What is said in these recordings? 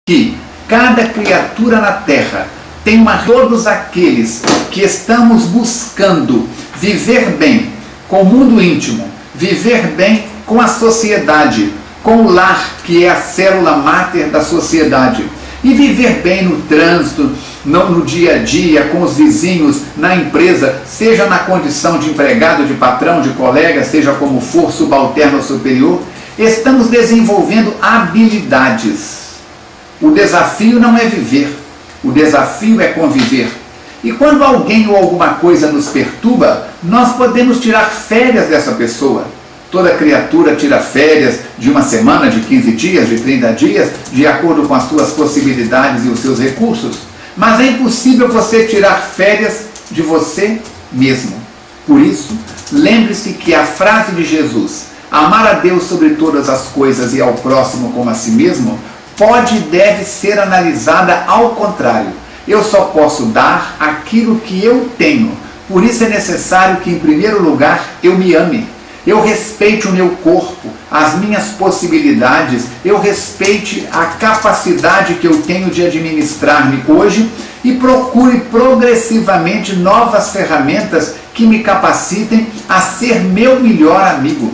que cada criatura na terra tem todos aqueles que estamos buscando viver bem com o mundo íntimo, viver bem com a sociedade, com o lar, que é a célula máter da sociedade, e viver bem no trânsito, no dia a dia, com os vizinhos, na empresa, seja na condição de empregado, de patrão, de colega, seja como for, subalterno ou superior, estamos desenvolvendo habilidades. O desafio não é viver, o desafio é conviver. E quando alguém ou alguma coisa nos perturba, nós podemos tirar férias dessa pessoa. Toda criatura tira férias de uma semana, de 15 dias, de 30 dias, de acordo com as suas possibilidades e os seus recursos. Mas é impossível você tirar férias de você mesmo. Por isso, lembre-se que a frase de Jesus, amar a Deus sobre todas as coisas e ao próximo como a si mesmo, pode e deve ser analisada ao contrário. Eu só posso dar aquilo que eu tenho. Por isso é necessário que, em primeiro lugar, eu me ame. Eu respeite o meu corpo, as minhas possibilidades, eu respeite a capacidade que eu tenho de administrar-me hoje e procure progressivamente novas ferramentas que me capacitem a ser meu melhor amigo.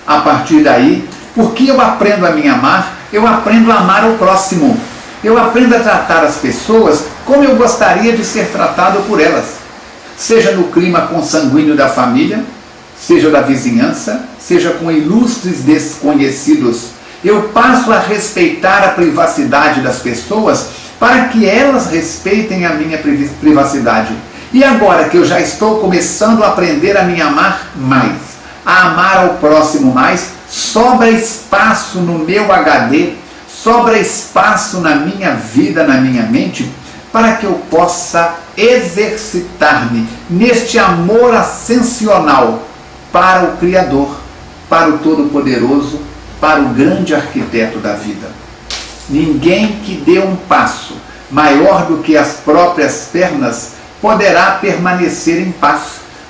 A partir daí, porque eu aprendo a me amar, eu aprendo a amar o próximo. Eu aprendo a tratar as pessoas como eu gostaria de ser tratado por elas. Seja no clima consanguíneo da família, seja da vizinhança, seja com ilustres desconhecidos. Eu passo a respeitar a privacidade das pessoas para que elas respeitem a minha privacidade. E agora que eu já estou começando a aprender a me amar mais, a amar ao próximo mais, sobra espaço no meu HD, sobra espaço na minha vida, na minha mente, para que eu possa exercitar-me neste amor ascensional para o Criador, para o Todo-Poderoso, para o grande arquiteto da vida. Ninguém que dê um passo maior do que as próprias pernas poderá permanecer em paz.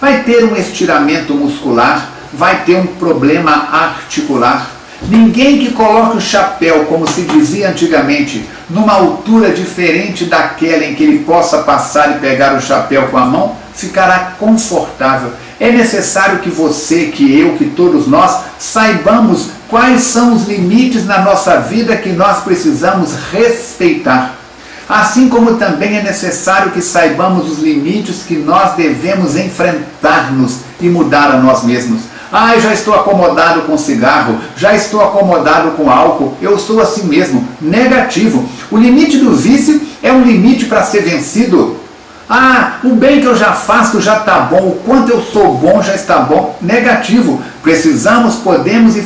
Vai ter um estiramento muscular, vai ter um problema articular. Ninguém que coloque o chapéu, como se dizia antigamente, numa altura diferente daquela em que ele possa passar e pegar o chapéu com a mão, ficará confortável. É necessário que você, que eu, que todos nós saibamos quais são os limites na nossa vida que nós precisamos respeitar. Assim como também é necessário que saibamos os limites que nós devemos enfrentar-nos e mudar a nós mesmos. Eu já estou acomodado com cigarro, já estou acomodado com álcool, eu sou assim mesmo. Negativo. O limite do vício é um limite para ser vencido. O bem que eu já faço já está bom, o quanto eu sou bom já está bom. Negativo. Precisamos, podemos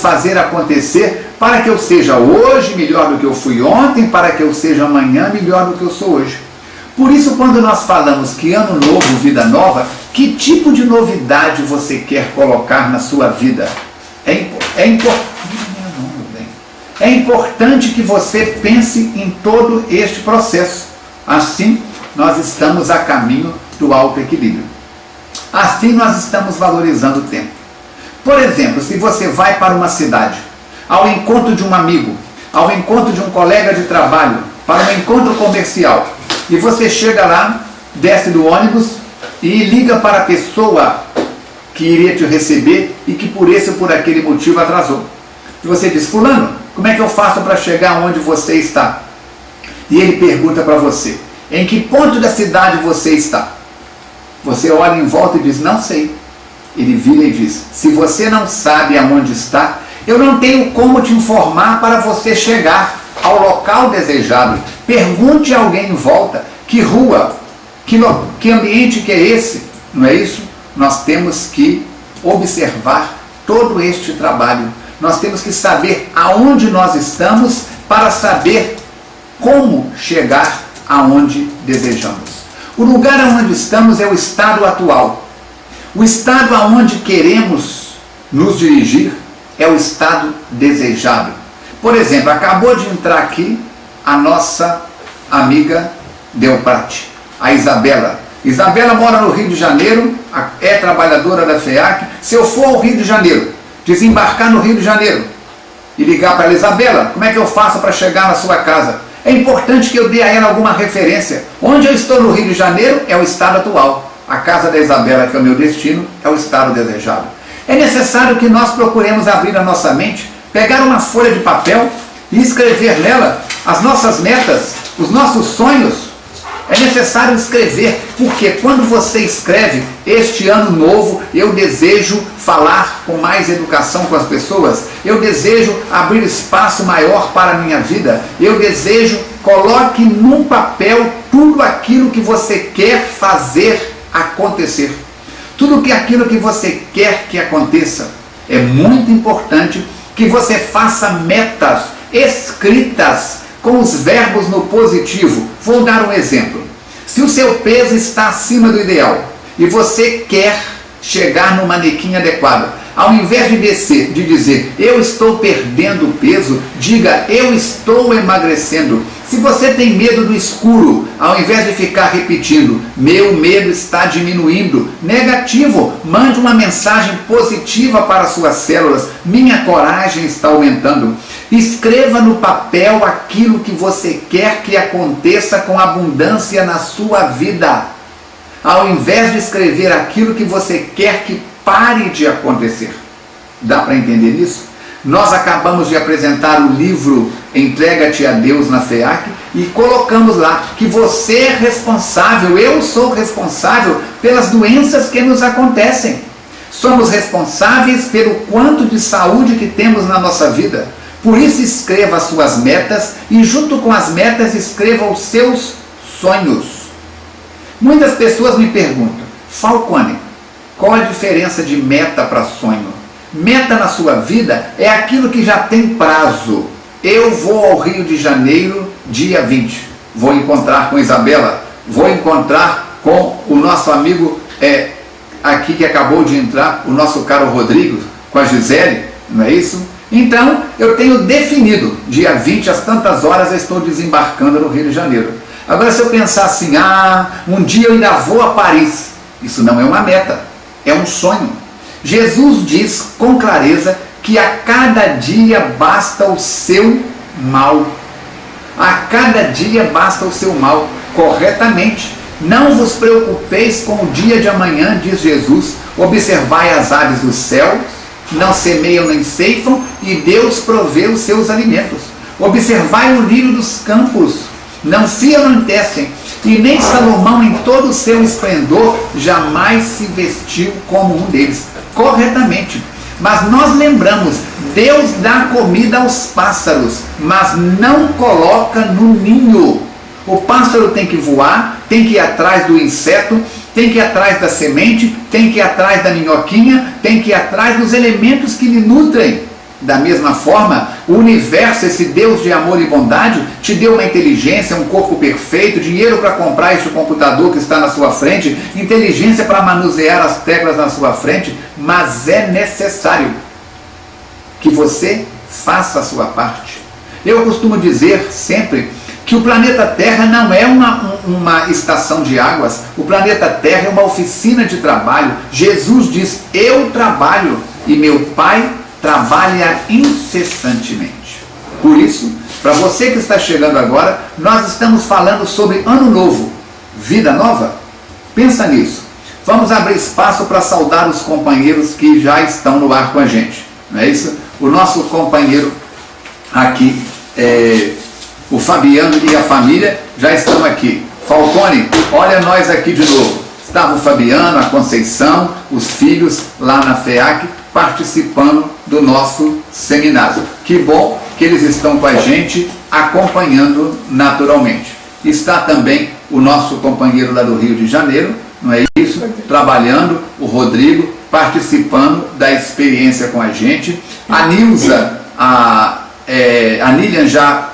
fazer acontecer para que eu seja hoje melhor do que eu fui ontem, para que eu seja amanhã melhor do que eu sou hoje. Por isso, quando nós falamos que ano novo, vida nova, que tipo de novidade você quer colocar na sua vida? É importante que você pense em todo este processo. Assim, nós estamos a caminho do autoequilíbrio. Assim, nós estamos valorizando o tempo. Por exemplo, se você vai para uma cidade, ao encontro de um amigo, ao encontro de um colega de trabalho, para um encontro comercial, e você chega lá, desce do ônibus e liga para a pessoa que iria te receber e que por esse ou por aquele motivo atrasou. E você diz: fulano, como é que eu faço para chegar onde você está? E ele pergunta para você: em que ponto da cidade você está? Você olha em volta e diz: não sei. Ele vira e diz: se você não sabe aonde está, eu não tenho como te informar para você chegar ao local desejado. Pergunte a alguém em volta: que rua, que ambiente que é esse? Não é isso? Nós temos que observar todo este trabalho. Nós temos que saber aonde nós estamos para saber como chegar aonde desejamos. O lugar aonde estamos é o estado atual. O estado aonde queremos nos dirigir é o estado desejado. Por exemplo, acabou de entrar aqui a nossa amiga Delprate, a Isabela. Isabela mora no Rio de Janeiro, é trabalhadora da FEAC. Se eu for ao Rio de Janeiro, desembarcar no Rio de Janeiro, e ligar para ela: Isabela, como é que eu faço para chegar na sua casa? É importante que eu dê a ela alguma referência. Onde eu estou no Rio de Janeiro é o estado atual. A casa da Isabela, que é o meu destino, é o estado desejado. É necessário que nós procuremos abrir a nossa mente, pegar uma folha de papel e escrever nela as nossas metas, os nossos sonhos. É necessário escrever, porque quando você escreve: este ano novo eu desejo falar com mais educação com as pessoas, eu desejo abrir espaço maior para a minha vida, eu desejo, coloque num papel tudo aquilo que você quer fazer acontecer. Tudo aquilo que você quer que aconteça. É muito importante que você faça metas escritas com os verbos no positivo. Vou dar um exemplo. Se o seu peso está acima do ideal e você quer chegar no manequim adequado, ao invés de dizer eu estou perdendo peso, diga eu estou emagrecendo. Se você tem medo do escuro, ao invés de ficar repetindo meu medo está diminuindo, negativo, mande uma mensagem positiva para suas células: minha coragem está aumentando. Escreva no papel aquilo que você quer que aconteça com abundância na sua vida, ao invés de escrever aquilo que você quer que pare de acontecer. Dá para entender isso? Nós acabamos de apresentar o livro Entrega-te a Deus na FEAC e colocamos lá que você é responsável, eu sou responsável pelas doenças que nos acontecem. Somos responsáveis pelo quanto de saúde que temos na nossa vida. Por isso escreva as suas metas e junto com as metas escreva os seus sonhos. Muitas pessoas me perguntam: Falcone, qual a diferença de meta para sonho? Meta na sua vida é aquilo que já tem prazo. Eu vou ao Rio de Janeiro dia 20. Vou encontrar com Isabela. Vou encontrar com o nosso amigo aqui que acabou de entrar, o nosso caro Rodrigo, com a Gisele, não é isso? Então, eu tenho definido, dia 20, às tantas horas, eu estou desembarcando no Rio de Janeiro. Agora, se eu pensar assim: um dia eu ainda vou a Paris, isso não é uma meta, é um sonho. Jesus diz com clareza que a cada dia basta o seu mal. A cada dia basta o seu mal, corretamente. Não vos preocupeis com o dia de amanhã, diz Jesus. Observai as aves do céu, não semeiam nem ceifam, e Deus provê os seus alimentos. Observai o lírio dos campos, não fiam nem tecem, e nem Salomão em todo o seu esplendor jamais se vestiu como um deles. Corretamente. Mas nós lembramos, Deus dá comida aos pássaros, mas não coloca no ninho. O pássaro tem que voar, tem que ir atrás do inseto, tem que ir atrás da semente, tem que ir atrás da minhoquinha, tem que ir atrás dos elementos que lhe nutrem. Da mesma forma, o universo, esse Deus de amor e bondade, te deu uma inteligência, um corpo perfeito, dinheiro para comprar este computador que está na sua frente, inteligência para manusear as teclas na sua frente, mas é necessário que você faça a sua parte. Eu costumo dizer sempre que o planeta Terra não é uma estação de águas, o planeta Terra é uma oficina de trabalho. Jesus diz: eu trabalho e meu Pai trabalha incessantemente. Por isso, para você que está chegando agora, nós estamos falando sobre Ano Novo, Vida Nova. Pensa nisso. Vamos abrir espaço para saudar os companheiros que já estão no ar com a gente. Não é isso? O nosso companheiro aqui, o Fabiano e a família já estão aqui. Falcone, olha nós aqui de novo. Estava o Fabiano, a Conceição, os filhos lá na FEAC, participando do nosso seminário. Que bom que eles estão com a gente, acompanhando naturalmente. Está também o nosso companheiro lá do Rio de Janeiro, não é isso? Trabalhando, o Rodrigo, participando da experiência com a gente. A Nilza, a Lilian já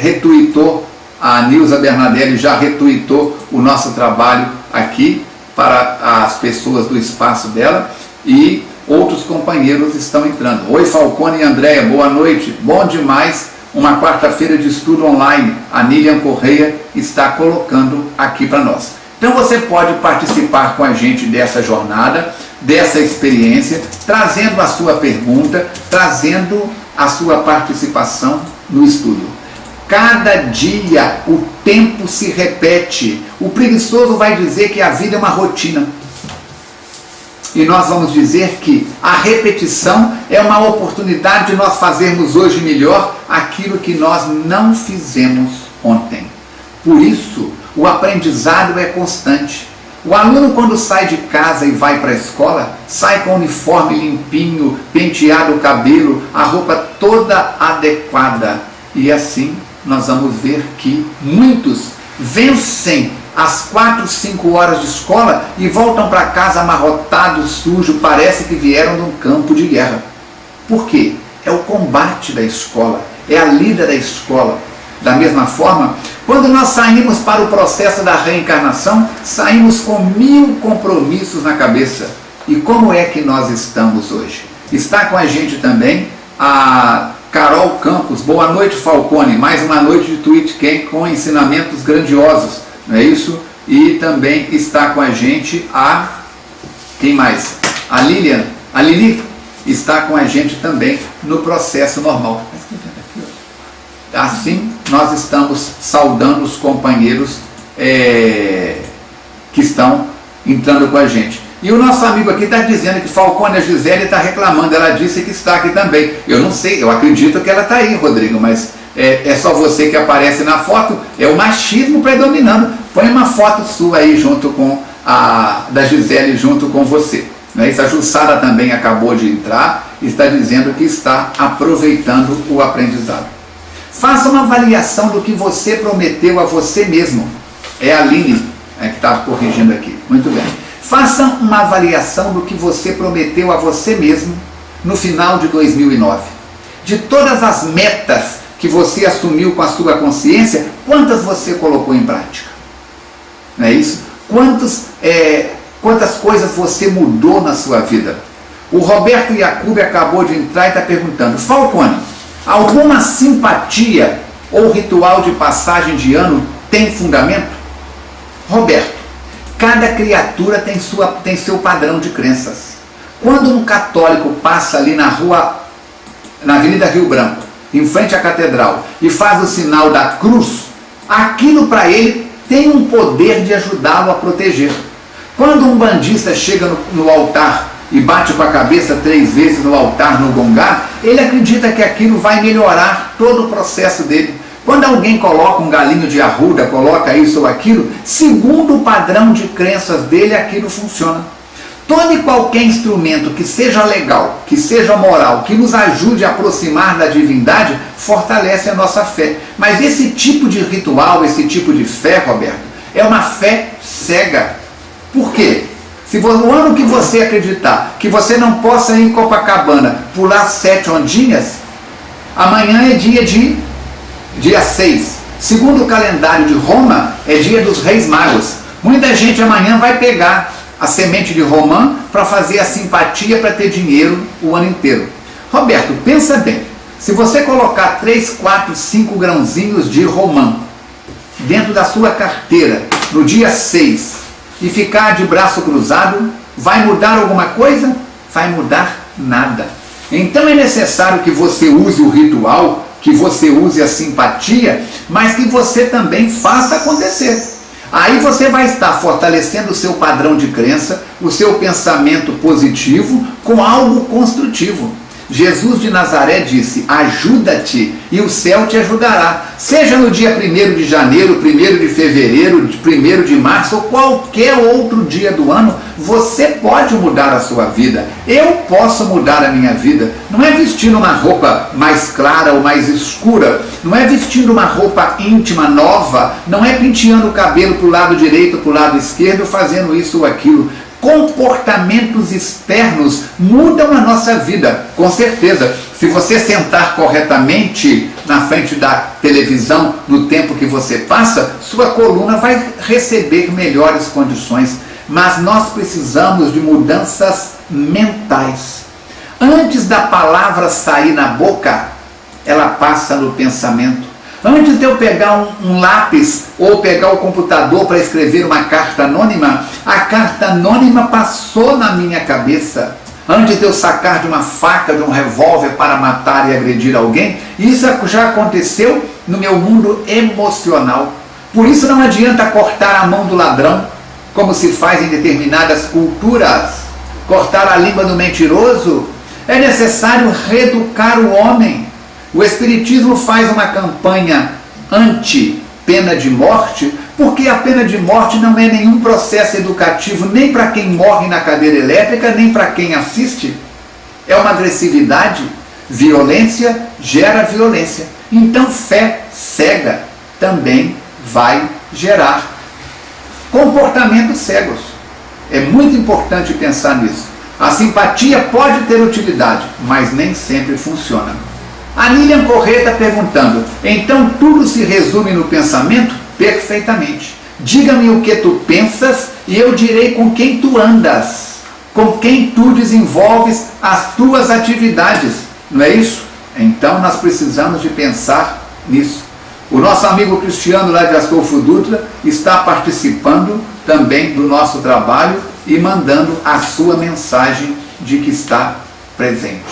retuitou, a Nilza Bernardelli já retuitou o nosso trabalho aqui para as pessoas do espaço dela, e outros companheiros estão entrando. Oi, Falcone e Andréia, boa noite. Bom demais, uma quarta-feira de estudo online. A Nilian Correia está colocando aqui para nós. Então você pode participar com a gente dessa jornada, dessa experiência, trazendo a sua pergunta, trazendo a sua participação no estudo. Cada dia o tempo se repete. O preguiçoso vai dizer que a vida é uma rotina. E nós vamos dizer que a repetição é uma oportunidade de nós fazermos hoje melhor aquilo que nós não fizemos ontem. Por isso, o aprendizado é constante. O aluno, quando sai de casa e vai para a escola, sai com o uniforme limpinho, penteado o cabelo, a roupa toda adequada. E assim nós vamos ver que muitos vencem às 4, 5 horas de escola e voltam para casa amarrotados, sujos, parece que vieram de um campo de guerra. Por quê? É o combate da escola, é a lida da escola. Da mesma forma, quando nós saímos para o processo da reencarnação, saímos com 1000 compromissos na cabeça. E como é que nós estamos hoje? Está com a gente também a Carol Campos. Boa noite, Falcone. Mais uma noite de TwitchCam com ensinamentos grandiosos. Não é isso? E também está com a gente a... Quem mais? A Lilian. A Lili está com a gente também no processo normal. Assim, nós estamos saudando os companheiros que estão entrando com a gente. E o nosso amigo aqui está dizendo que Falcone, a Gisele está reclamando. Ela disse que está aqui também. Eu não sei, eu acredito que ela está aí, Rodrigo, mas é só você que aparece na foto. É o machismo predominando. Põe uma foto sua aí junto com a da Gisele, junto com você. Essa Jussara também acabou de entrar e está dizendo que está aproveitando o aprendizado. Faça uma avaliação do que você prometeu a você mesmo. É a Aline que está corrigindo aqui. Muito bem. Faça uma avaliação do que você prometeu a você mesmo no final de 2009. De todas as metas que você assumiu com a sua consciência, quantas você colocou em prática? Não é isso? Quantas coisas você mudou na sua vida? O Roberto Iacubi acabou de entrar e está perguntando: Falcone, alguma simpatia ou ritual de passagem de ano tem fundamento? Roberto, cada criatura tem seu padrão de crenças. Quando um católico passa ali na Avenida Rio Branco, em frente à catedral, e faz o sinal da cruz, aquilo para ele tem um poder de ajudá-lo a proteger. Quando um bandista chega no altar e bate com a cabeça 3 vezes no altar, no gongar, ele acredita que aquilo vai melhorar todo o processo dele. Quando alguém coloca um galinho de arruda, coloca isso ou aquilo, segundo o padrão de crenças dele, aquilo funciona. Todo e qualquer instrumento que seja legal, que seja moral, que nos ajude a aproximar da divindade, fortalece a nossa fé. Mas esse tipo de ritual, esse tipo de fé, Roberto, é uma fé cega. Por quê? Se no ano que você acreditar que você não possa ir em Copacabana pular 7 ondinhas, amanhã é dia 6. Segundo o calendário de Roma, é dia dos Reis Magos. Muita gente amanhã vai pegar a semente de romã para fazer a simpatia para ter dinheiro o ano inteiro. Roberto, pensa bem. Se você colocar 3, 4, 5 grãozinhos de romã dentro da sua carteira no dia 6 e ficar de braço cruzado, vai mudar alguma coisa? Vai mudar nada. Então é necessário que você use o ritual, que você use a simpatia, mas que você também faça acontecer. Aí você vai estar fortalecendo o seu padrão de crença, o seu pensamento positivo com algo construtivo. Jesus de Nazaré disse: ajuda-te e o céu te ajudará. Seja no dia 1º de janeiro, 1º de fevereiro, 1º de março ou qualquer outro dia do ano, você pode mudar a sua vida. Eu posso mudar a minha vida. Não é vestindo uma roupa mais clara ou mais escura, não é vestindo uma roupa íntima, nova, não é penteando o cabelo para o lado direito, para o lado esquerdo, fazendo isso ou aquilo. Comportamentos externos mudam a nossa vida, com certeza. Se você sentar corretamente na frente da televisão no tempo que você passa, sua coluna vai receber melhores condições. Mas nós precisamos de mudanças mentais. Antes da palavra sair na boca, ela passa no pensamento. Antes de eu pegar um lápis ou pegar o computador para escrever uma carta anônima, a carta anônima passou na minha cabeça. antes de eu sacar de uma faca, de um revólver para matar e agredir alguém. Isso já aconteceu no meu mundo emocional. Por isso não adianta cortar a mão do ladrão, como se faz em determinadas culturas, cortar a língua do mentiroso. É necessário reeducar o homem. O Espiritismo faz uma campanha anti-pena de morte, porque a pena de morte não é nenhum processo educativo, nem para quem morre na cadeira elétrica, nem para quem assiste. É uma agressividade. Violência gera violência. Então, fé cega também vai gerar comportamentos cegos. É muito importante pensar nisso. A simpatia pode ter utilidade, mas nem sempre funciona. A Lilian Corrêa está perguntando: então tudo se resume no pensamento? Perfeitamente. Diga-me o que tu pensas e eu direi com quem tu andas, com quem tu desenvolves as tuas atividades. Não é isso? Então nós precisamos de pensar nisso. O nosso amigo Cristiano lá de Astolfo Dutra está participando também do nosso trabalho e mandando a sua mensagem de que está presente.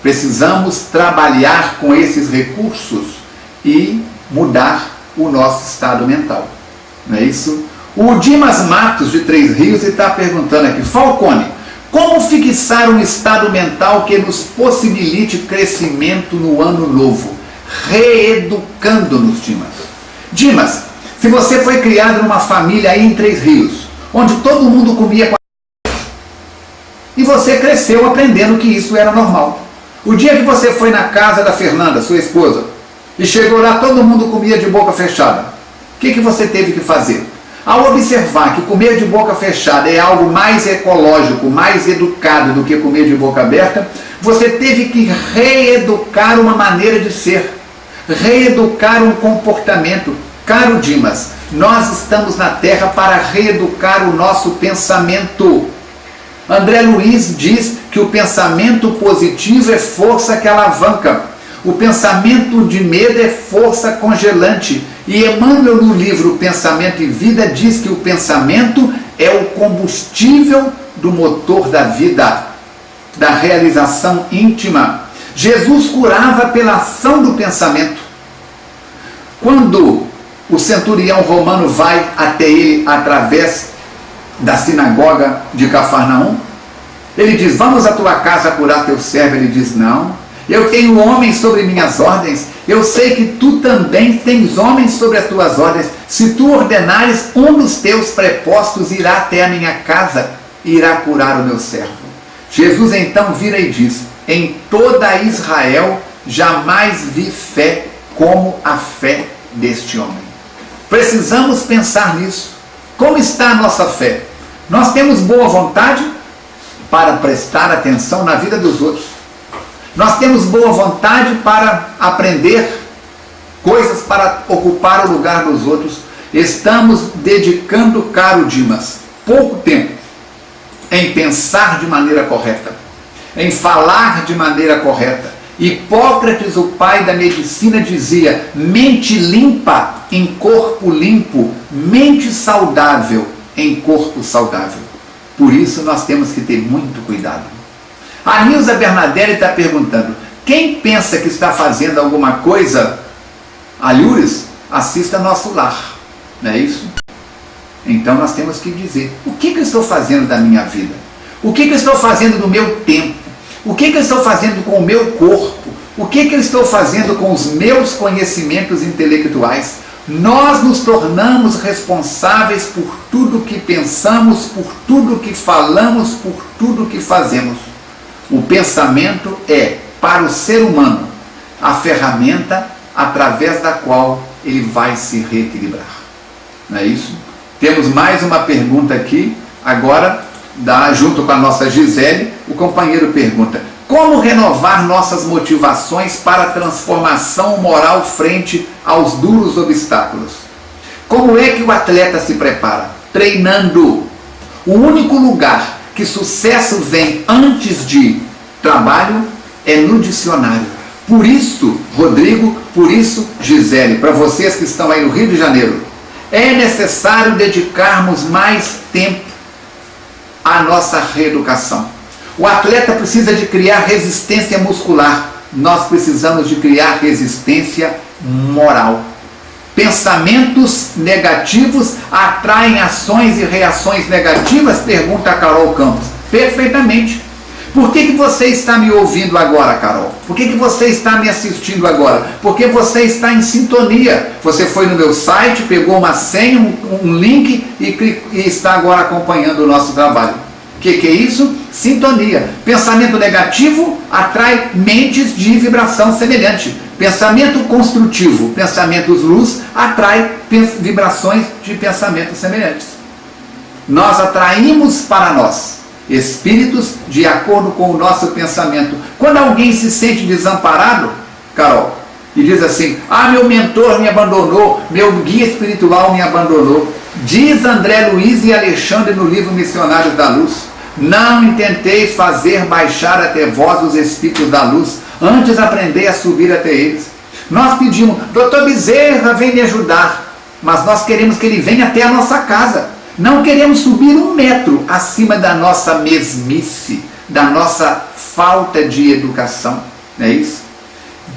Precisamos trabalhar com esses recursos e mudar o nosso estado mental. Não é isso? O Dimas Matos, de Três Rios, está perguntando aqui: Falcone, como fixar um estado mental que nos possibilite crescimento no ano novo? Reeducando-nos, Dimas. Dimas, se você foi criado numa família aí em Três Rios, onde todo mundo comia com e você cresceu aprendendo que isso era normal. O dia que você foi na casa da Fernanda, sua esposa, e chegou lá, todo mundo comia de boca fechada. O que você teve que fazer? Ao observar que comer de boca fechada é algo mais ecológico, mais educado do que comer de boca aberta, você teve que reeducar uma maneira de ser, reeducar um comportamento. Caro Dimas, nós estamos na Terra para reeducar o nosso pensamento. André Luiz diz que o pensamento positivo é força que alavanca. O pensamento de medo é força congelante. E Emmanuel, no livro Pensamento e Vida, diz que o pensamento é o combustível do motor da vida, da realização íntima. Jesus curava pela ação do pensamento. Quando o centurião romano vai até ele através da sinagoga de Cafarnaum, ele diz: vamos à tua casa curar teu servo. Ele diz: não, eu tenho homens sobre minhas ordens, eu sei que tu também tens homens sobre as tuas ordens. Se tu ordenares, um dos teus prepostos irá até a minha casa e irá curar o meu servo. Jesus então vira e diz: em toda Israel jamais vi fé como a fé deste homem. Precisamos pensar nisso. Como está a nossa fé? Nós temos boa vontade para prestar atenção na vida dos outros. Nós temos boa vontade para aprender coisas, para ocupar o lugar dos outros. Estamos dedicando, caro Dimas, pouco tempo em pensar de maneira correta, em falar de maneira correta. Hipócrates, o pai da medicina, dizia: mente limpa em corpo limpo, mente saudável em corpo saudável. Por isso nós temos que ter muito cuidado. A Nilza Bernardelli está perguntando: quem pensa que está fazendo alguma coisa alhures, assista Nosso Lar. Não é isso? Então nós temos que dizer: o que eu estou fazendo da minha vida? O que eu estou fazendo do meu tempo? O que eu estou fazendo com o meu corpo? O que eu estou fazendo com os meus conhecimentos intelectuais? Nós nos tornamos responsáveis por tudo que pensamos, por tudo que falamos, por tudo que fazemos. O pensamento é, para o ser humano, a ferramenta através da qual ele vai se reequilibrar. Não é isso? Temos mais uma pergunta aqui, agora, junto com a nossa Gisele. O companheiro pergunta: como renovar nossas motivações para a transformação moral frente aos duros obstáculos? Como é que o atleta se prepara? Treinando. O único lugar que sucesso vem antes de trabalho é no dicionário. Por isso, Rodrigo, por isso, Gisele, para vocês que estão aí no Rio de Janeiro, é necessário dedicarmos mais tempo à nossa reeducação. O atleta precisa de criar resistência muscular. Nós precisamos de criar resistência moral. Pensamentos negativos atraem ações e reações negativas? Pergunta a Carol Campos. Perfeitamente. Por que você está me ouvindo agora, Carol? Por que você está me assistindo agora? Porque você está em sintonia. Você foi no meu site, pegou uma senha, um link e está agora acompanhando o nosso trabalho. O que é isso? Sintonia. Pensamento negativo atrai mentes de vibração semelhante. Pensamento construtivo, pensamentos luz, atrai vibrações de pensamentos semelhantes. Nós atraímos para nós espíritos de acordo com o nosso pensamento. Quando alguém se sente desamparado, Carol, e diz assim: ah, meu mentor me abandonou, meu guia espiritual me abandonou. Diz André Luiz e Alexandre no livro Missionários da Luz: não intenteis fazer baixar até vós os espíritos da luz, antes aprendei a subir até eles. Nós pedimos: doutor Bezerra, vem me ajudar, mas nós queremos que ele venha até a nossa casa. Não queremos subir 1 metro acima da nossa mesmice, da nossa falta de educação. Não é isso?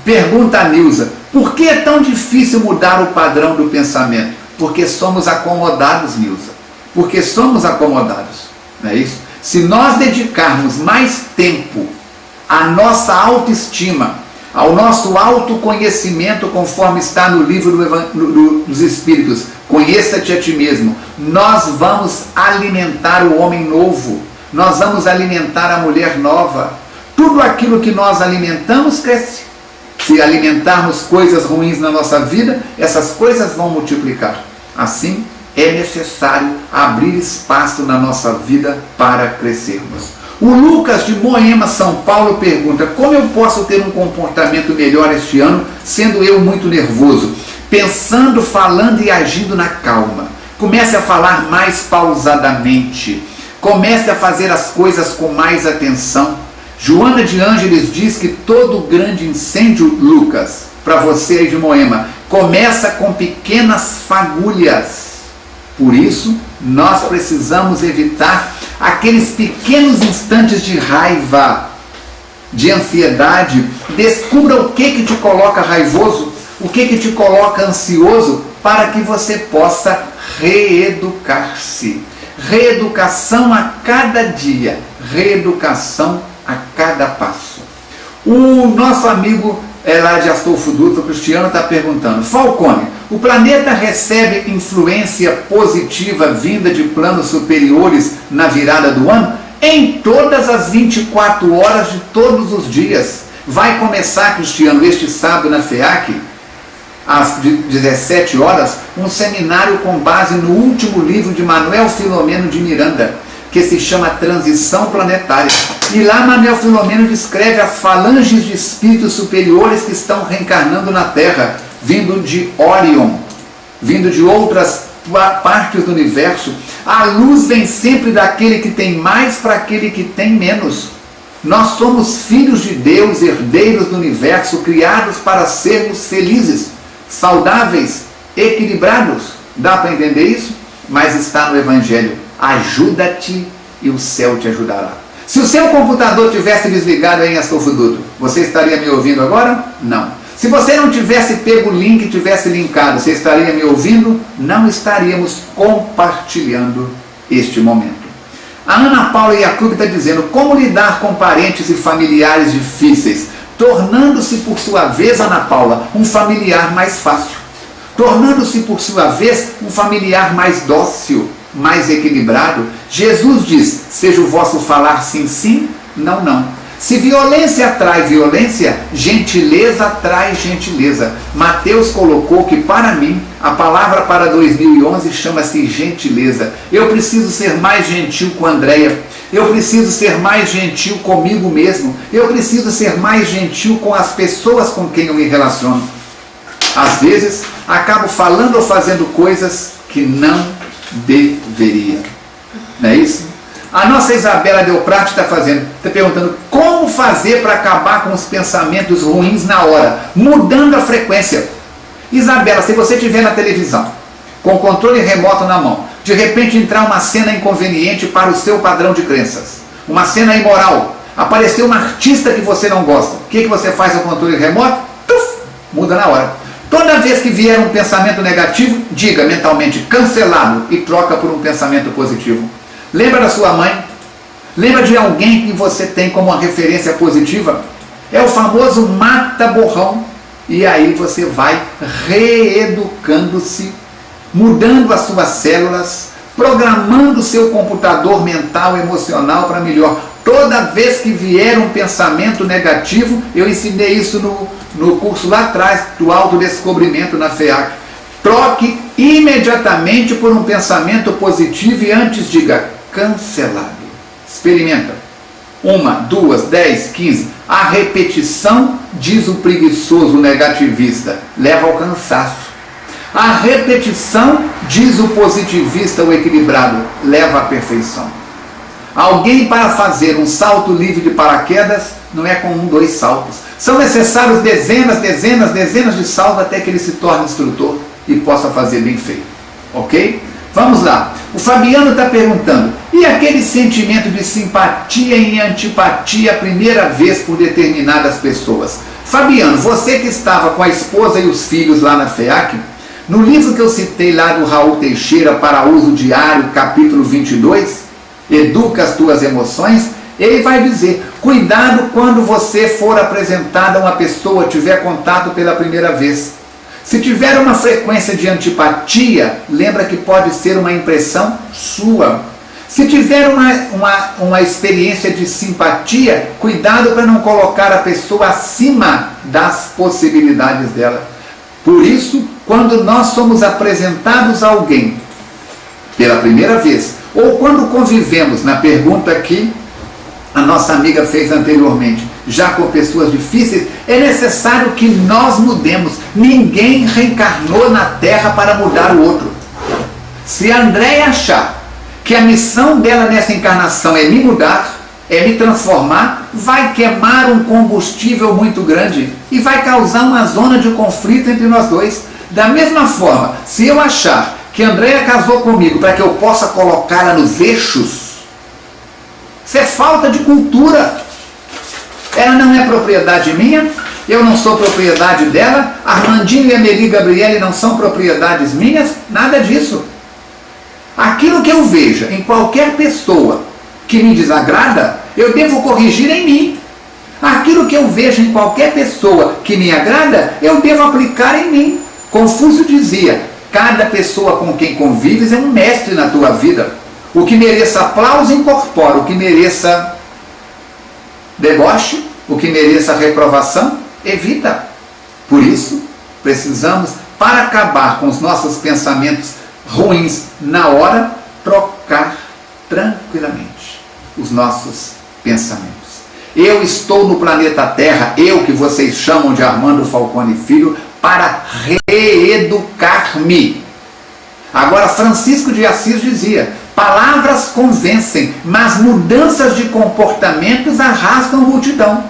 Pergunta a Nilza: por que é tão difícil mudar o padrão do pensamento? Porque somos acomodados, Nilza. Porque somos acomodados. Não é isso? Se nós dedicarmos mais tempo à nossa autoestima, ao nosso autoconhecimento, conforme está no livro dos Espíritos, conheça-te a ti mesmo, nós vamos alimentar o homem novo, nós vamos alimentar a mulher nova. Tudo aquilo que nós alimentamos cresce. Se alimentarmos coisas ruins na nossa vida, essas coisas vão multiplicar. Assim, é necessário abrir espaço na nossa vida para crescermos. O Lucas de Moema, São Paulo, pergunta: como eu posso ter um comportamento melhor este ano, sendo eu muito nervoso? Pensando, falando e agindo na calma. Comece a falar mais pausadamente. Comece a fazer as coisas com mais atenção. Joana de Ângeles diz que todo grande incêndio, Lucas, para você aí de Moema, começa com pequenas fagulhas. Por isso, nós precisamos evitar aqueles pequenos instantes de raiva, de ansiedade. Descubra o que te coloca raivoso, o que te coloca ansioso, para que você possa reeducar-se. Reeducação a cada dia, reeducação a cada passo. O nosso amigo lá de Astolfo Dutra, o Cristiano, está perguntando: Falcone, o planeta recebe influência positiva vinda de planos superiores na virada do ano? Em todas as 24 horas de todos os dias. Vai começar, Cristiano, este sábado na FEAC, às 17 horas, um seminário com base no último livro de Manuel Filomeno de Miranda, que se chama Transição Planetária. E lá Manuel Filomeno descreve as falanges de espíritos superiores que estão reencarnando na Terra, vindo de Orion, vindo de outras partes do universo. A luz vem sempre daquele que tem mais para aquele que tem menos. Nós somos filhos de Deus, herdeiros do universo, criados para sermos felizes, saudáveis, equilibrados. Dá para entender isso? Mas está no Evangelho: ajuda-te e o céu te ajudará. Se o seu computador tivesse desligado aí em Astolfo Dutra, você estaria me ouvindo agora? Não. Se você não tivesse pego o link e tivesse linkado, você estaria me ouvindo? Não estaríamos compartilhando este momento. A Ana Paula Iacubi está dizendo: como lidar com parentes e familiares difíceis, tornando-se por sua vez, Ana Paula, um familiar mais fácil, tornando-se por sua vez um familiar mais dócil, mais equilibrado. Jesus diz: seja o vosso falar sim, sim, não, não. Se violência atrai violência, gentileza atrai gentileza. Mateus colocou que, para mim, a palavra para 2011 chama-se gentileza. Eu preciso ser mais gentil com a Andréia. Eu preciso ser mais gentil comigo mesmo. Eu preciso ser mais gentil com as pessoas com quem eu me relaciono. Às vezes, acabo falando ou fazendo coisas que não deveria. Não é isso? A nossa Isabela Delprate está perguntando: como fazer para acabar com os pensamentos ruins na hora? Mudando a frequência. Isabela, se você estiver na televisão, com o controle remoto na mão, de repente entrar uma cena inconveniente para o seu padrão de crenças, uma cena imoral, apareceu um artista que você não gosta. O que você faz no controle remoto? Tuf, muda na hora. Toda vez que vier um pensamento negativo, diga mentalmente cancelado e troca por um pensamento positivo. Lembra da sua mãe? Lembra de alguém que você tem como uma referência positiva? É o famoso mata-borrão. E aí você vai reeducando-se, mudando as suas células, programando o seu computador mental e emocional para melhor. Toda vez que vier um pensamento negativo, eu ensinei isso no curso lá atrás, do autodescobrimento na FEAC. Troque imediatamente por um pensamento positivo e antes diga cancelado. Experimenta. 1, 2, 10, 15. A repetição, diz o preguiçoso negativista, leva ao cansaço. A repetição, diz o positivista, o equilibrado, leva à perfeição. Alguém para fazer um salto livre de paraquedas não é com 1, 2 saltos. São necessários dezenas de saltos até que ele se torne instrutor e possa fazer bem feito. Ok? Vamos lá. O Fabiano está perguntando, e aquele sentimento de simpatia e antipatia a primeira vez por determinadas pessoas? Fabiano, você que estava com a esposa e os filhos lá na FEAC, no livro que eu citei lá do Raul Teixeira para uso diário, capítulo 22, Educa as tuas emoções, ele vai dizer, cuidado quando você for apresentado a uma pessoa, tiver contato pela primeira vez. Se tiver uma frequência de antipatia, lembra que pode ser uma impressão sua. Se tiver uma experiência de simpatia, cuidado para não colocar a pessoa acima das possibilidades dela. Por isso, quando nós somos apresentados a alguém pela primeira vez, ou quando convivemos, na pergunta que a nossa amiga fez anteriormente, já com pessoas difíceis, é necessário que nós mudemos. Ninguém reencarnou na Terra para mudar o outro. Se a Andréia achar que a missão dela nessa encarnação é me mudar, é me transformar, vai queimar um combustível muito grande e vai causar uma zona de conflito entre nós dois. Da mesma forma, se eu achar que a Andréia casou comigo para que eu possa colocá-la nos eixos, isso é falta de cultura. Ela não é propriedade minha, eu não sou propriedade dela, Armandinho e Amelie Gabriele não são propriedades minhas, nada disso. Aquilo que eu veja em qualquer pessoa que me desagrada, eu devo corrigir em mim. Aquilo que eu vejo em qualquer pessoa que me agrada, eu devo aplicar em mim. Confúcio dizia, cada pessoa com quem convives é um mestre na tua vida. O que mereça aplauso, incorpora. O que mereça deboche, o que mereça reprovação, evita. Por isso, precisamos, para acabar com os nossos pensamentos ruins na hora, trocar tranquilamente os nossos pensamentos. Eu estou no planeta Terra, eu que vocês chamam de Armando Falcone Filho, para reeducar-me. Agora, Francisco de Assis dizia, palavras convencem, mas mudanças de comportamentos arrastam multidão.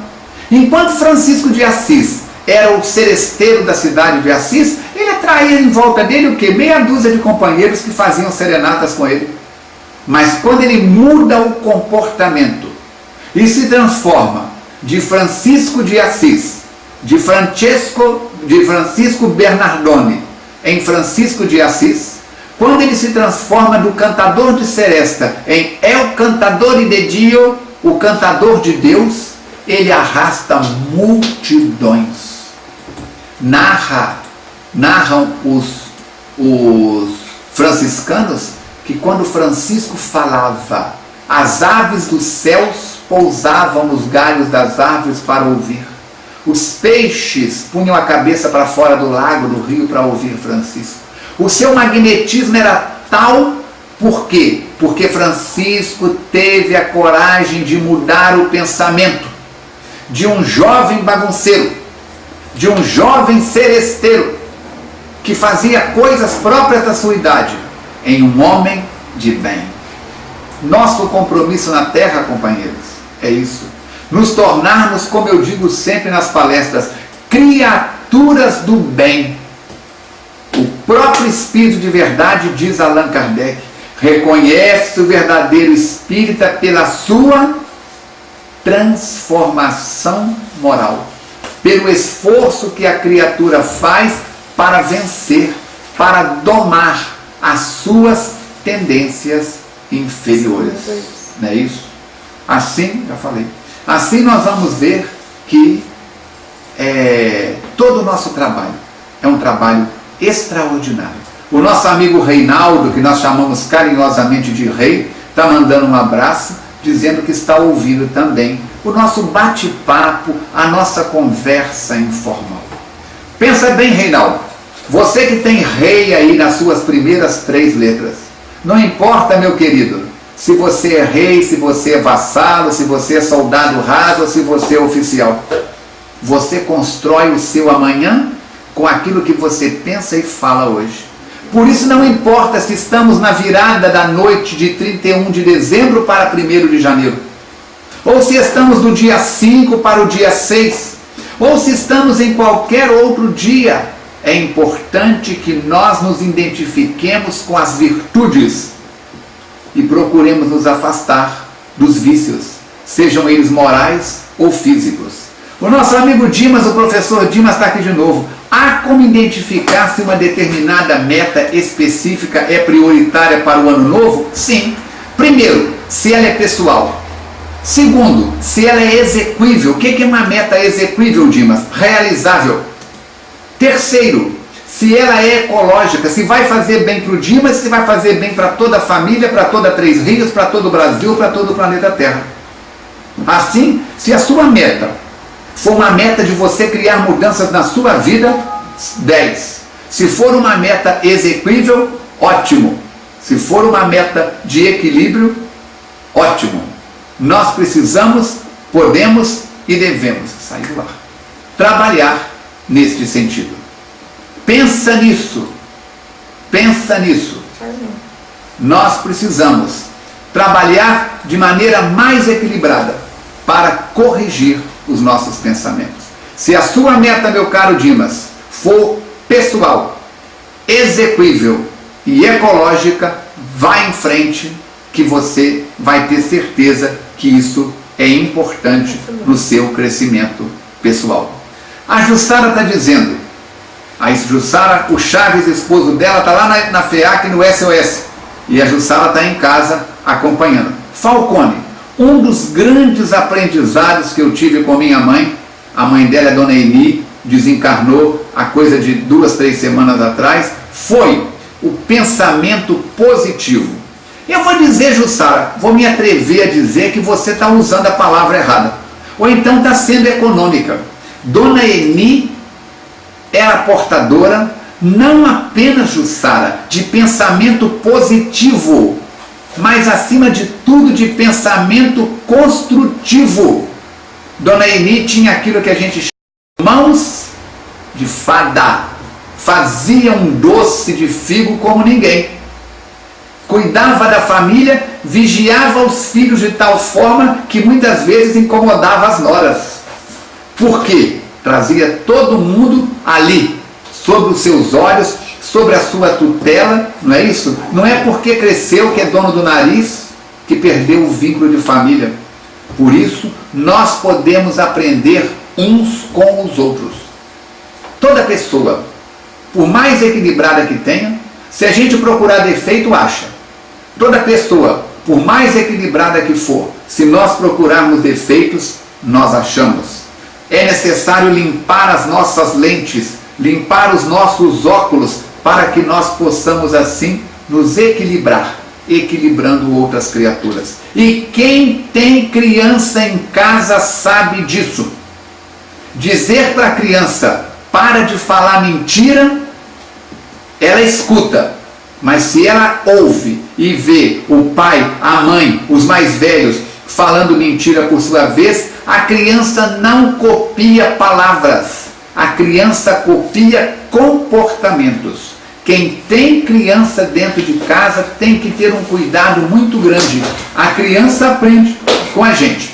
Enquanto Francisco de Assis era o seresteiro da cidade de Assis, ele atraía em volta dele o quê? Meia dúzia de companheiros que faziam serenatas com ele. Mas quando ele muda o comportamento e se transforma de Francisco de Assis, de Francisco Bernardone em Francisco de Assis, quando ele se transforma do cantador de seresta em El Cantador de Dio, o cantador de Deus, ele arrasta multidões. Narram os franciscanos que quando Francisco falava, as aves dos céus pousavam nos galhos das árvores para ouvir. Os peixes punham a cabeça para fora do lago, do rio, para ouvir Francisco. O seu magnetismo era tal, por quê? Porque Francisco teve a coragem de mudar o pensamento de um jovem bagunceiro, de um jovem seresteiro, que fazia coisas próprias da sua idade, em um homem de bem. Nosso compromisso na Terra, companheiros, é isso. Nos tornarmos, como eu digo sempre nas palestras, criaturas do bem. O próprio Espírito de verdade, diz Allan Kardec, reconhece o verdadeiro espírita pela sua transformação moral, pelo esforço que a criatura faz para vencer, para domar as suas tendências inferiores. Não é isso? Assim, já falei, assim nós vamos ver que todo o nosso trabalho é um trabalho extraordinário. O nosso amigo Reinaldo, que nós chamamos carinhosamente de Rei, está mandando um abraço, dizendo que está ouvindo também o nosso bate-papo, a nossa conversa informal. Pensa bem, Reinaldo, você que tem Rei aí nas suas primeiras 3 letras, não importa, meu querido, se você é rei, se você é vassalo, se você é soldado raso ou se você é oficial. Você constrói o seu amanhã com aquilo que você pensa e fala hoje. Por isso não importa se estamos na virada da noite de 31 de dezembro para 1º de janeiro, ou se estamos do dia 5 para o dia 6, ou se estamos em qualquer outro dia. É importante que nós nos identifiquemos com as virtudes e procuremos nos afastar dos vícios, sejam eles morais ou físicos. O nosso amigo Dimas, o professor Dimas, está aqui de novo. Há como identificar se uma determinada meta específica é prioritária para o ano novo? Sim. Primeiro, se ela é pessoal. Segundo, se ela é execuível. O que é uma meta execuível, Dimas? Realizável. Terceiro, se ela é ecológica, se vai fazer bem para o Dimas, se vai fazer bem para toda a família, para toda Três Rios, para todo o Brasil, para todo o planeta Terra. Assim, se a sua meta for uma meta de você criar mudanças na sua vida, 10. Se for uma meta execuível, ótimo. Se for uma meta de equilíbrio, ótimo. Nós precisamos, podemos e devemos sair do ar, trabalhar neste sentido. Pensa nisso. Pensa nisso. Nós precisamos trabalhar de maneira mais equilibrada para corrigir os nossos pensamentos. Se a sua meta, meu caro Dimas, for pessoal, execuível e ecológica, vá em frente, que você vai ter certeza que isso é importante no seu crescimento pessoal. A Jussara está dizendo, a Jussara, o Chaves, esposo dela, está lá na FEAC, no SOS, e a Jussara está em casa acompanhando. Falcone, um dos grandes aprendizados que eu tive com minha mãe, a mãe dela é Dona Eni, desencarnou há coisa de 2, 3 semanas atrás, foi o pensamento positivo. Eu vou dizer, Jussara, vou me atrever a dizer que você está usando a palavra errada, ou então está sendo econômica. Dona Eni era portadora, não apenas, Jussara, de pensamento positivo, mas acima de tudo de pensamento construtivo. Dona Eni tinha aquilo que a gente chama mãos de fada, fazia um doce de figo como ninguém, cuidava da família, vigiava os filhos de tal forma que muitas vezes incomodava as noras. Por quê? Trazia todo mundo ali, sob os seus olhos, sobre a sua tutela, não é isso? Não é porque cresceu que é dono do nariz que perdeu o vínculo de família. Por isso, nós podemos aprender uns com os outros. Toda pessoa, por mais equilibrada que tenha, se a gente procurar defeito, acha. Toda pessoa, por mais equilibrada que for, se nós procurarmos defeitos, nós achamos. É necessário limpar as nossas lentes, limpar os nossos óculos, para que nós possamos assim nos equilibrar, equilibrando outras criaturas. E quem tem criança em casa sabe disso. Dizer para a criança, para de falar mentira, ela escuta. Mas se ela ouve e vê o pai, a mãe, os mais velhos falando mentira por sua vez, a criança não copia palavras, a criança copia comportamentos. Quem tem criança dentro de casa tem que ter um cuidado muito grande. A criança aprende com a gente,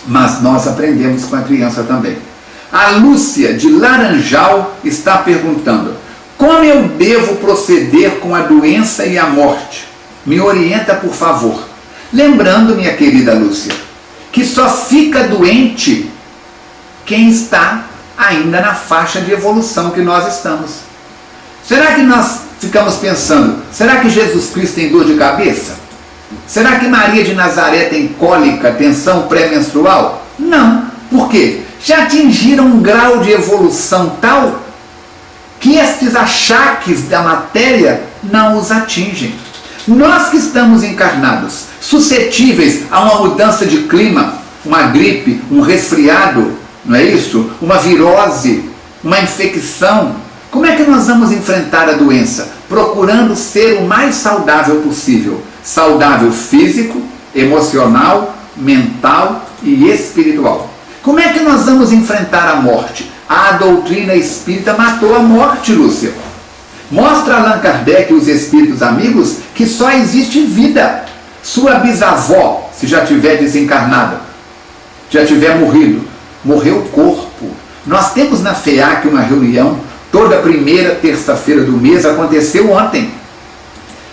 mas nós aprendemos com a criança também. A Lúcia, de Laranjal, está perguntando: como eu devo proceder com a doença e a morte? Me orienta, por favor. Lembrando, minha querida Lúcia, que só fica doente quem está ainda na faixa de evolução que nós estamos. Será que nós ficamos pensando, será que Jesus Cristo tem dor de cabeça? Será que Maria de Nazaré tem cólica, tensão pré-menstrual? Não. Por quê? Já atingiram um grau de evolução tal que estes achaques da matéria não os atingem. Nós que estamos encarnados, suscetíveis a uma mudança de clima, uma gripe, um resfriado, não é isso? Uma virose, uma infecção. Como é que nós vamos enfrentar a doença? Procurando ser o mais saudável possível. Saudável físico, emocional, mental e espiritual. Como é que nós vamos enfrentar a morte? A doutrina espírita matou a morte, Lúcia. Mostra Allan Kardec e os espíritos amigos que só existe vida. Sua bisavó, se já tiver desencarnada, já tiver morrido, morreu o corpo. Nós temos na FEAC uma reunião, toda primeira terça-feira do mês, aconteceu ontem,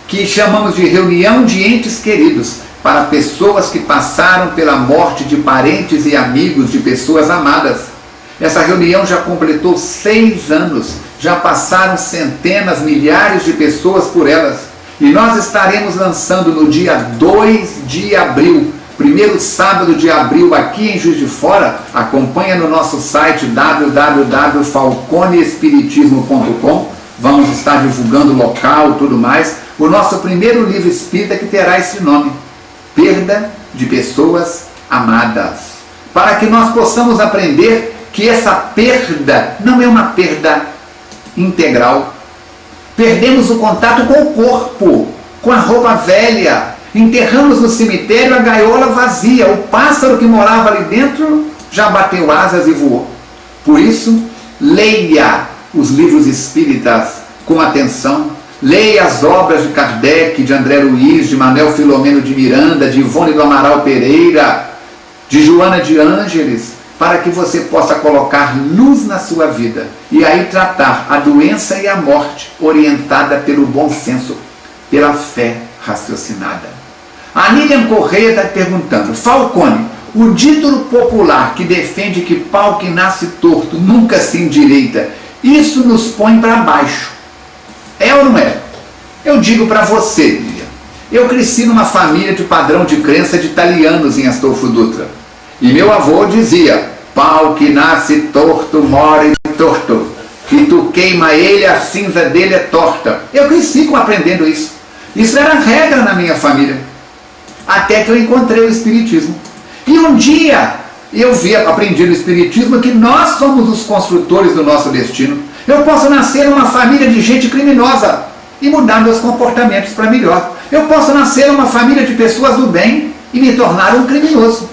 que chamamos de reunião de entes queridos, para pessoas que passaram pela morte de parentes e amigos de pessoas amadas. Essa reunião já completou 6 anos, já passaram centenas, milhares de pessoas por elas. E nós estaremos lançando no dia 2 de abril, primeiro sábado de abril, aqui em Juiz de Fora. Acompanha no nosso site www.falconeespiritismo.com. Vamos estar divulgando o local, tudo mais. O nosso primeiro livro espírita que terá esse nome, Perda de Pessoas Amadas. Para que nós possamos aprender que essa perda não é uma perda integral. Perdemos o contato com o corpo, com a roupa velha. Enterramos no cemitério a gaiola vazia. O pássaro que morava ali dentro já bateu asas e voou. Por isso, leia os livros espíritas com atenção. Leia as obras de Kardec, de André Luiz, de Manuel Filomeno de Miranda, de Ivone do Amaral Pereira, de Joana de Ângeles, para que você possa colocar luz na sua vida e aí tratar a doença e a morte orientada pelo bom senso, pela fé raciocinada. A Nilian Correia está perguntando, Falcone, o dito popular que defende que pau que nasce torto nunca se endireita, isso nos põe para baixo. É ou não é? Eu digo para você, Lilian, eu cresci numa família de padrão de crença de italianos em Astolfo Dutra. E meu avô dizia, pau que nasce torto, morre torto. Que tu queima ele, a cinza dele é torta. Eu cresci aprendendo isso. Isso era regra na minha família. Até que eu encontrei o Espiritismo. E um dia eu aprendi no Espiritismo que nós somos os construtores do nosso destino. Eu posso nascer numa família de gente criminosa e mudar meus comportamentos para melhor. Eu posso nascer numa família de pessoas do bem e me tornar um criminoso.